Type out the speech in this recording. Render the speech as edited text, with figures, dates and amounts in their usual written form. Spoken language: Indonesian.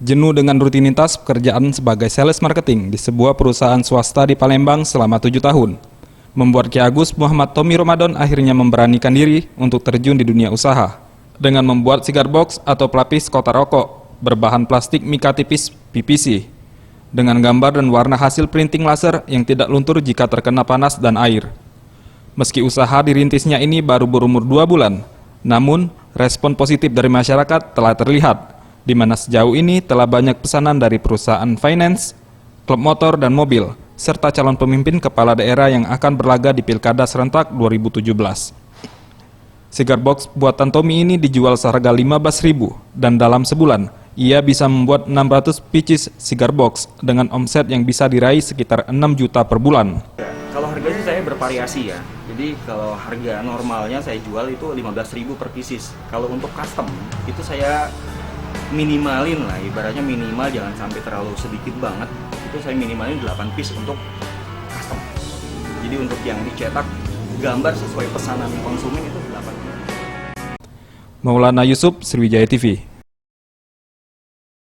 Jenuh dengan rutinitas pekerjaan sebagai sales marketing di sebuah perusahaan swasta di Palembang selama 7 tahun, membuat Ki Agus Muhammad Tommy Ramadan akhirnya memberanikan diri untuk terjun di dunia usaha dengan membuat cigar box atau pelapis kotak rokok berbahan plastik mika tipis PVC dengan gambar dan warna hasil printing laser yang tidak luntur jika terkena panas dan air. Meski usaha dirintisnya ini baru berumur 2 bulan, namun respon positif dari masyarakat telah terlihat, di mana sejauh ini telah banyak pesanan dari perusahaan finance, klub motor dan mobil, serta calon pemimpin kepala daerah yang akan berlaga di Pilkada serentak 2017. Cigar box buatan Tommy ini dijual seharga 15.000 dan dalam sebulan ia bisa membuat 600 pieces cigar box dengan omset yang bisa diraih sekitar 6 juta per bulan. Kalau harga sih saya bervariasi ya. Jadi kalau harga normalnya saya jual itu 15.000 per pieces. Kalau untuk custom itu saya minimalin lah, ibaratnya minimal jangan sampai terlalu sedikit banget. Itu saya minimalin 8 piece untuk custom. Jadi untuk yang dicetak gambar sesuai pesanan konsumen itu 8 piece. Maulana Yusuf, Sriwijaya TV.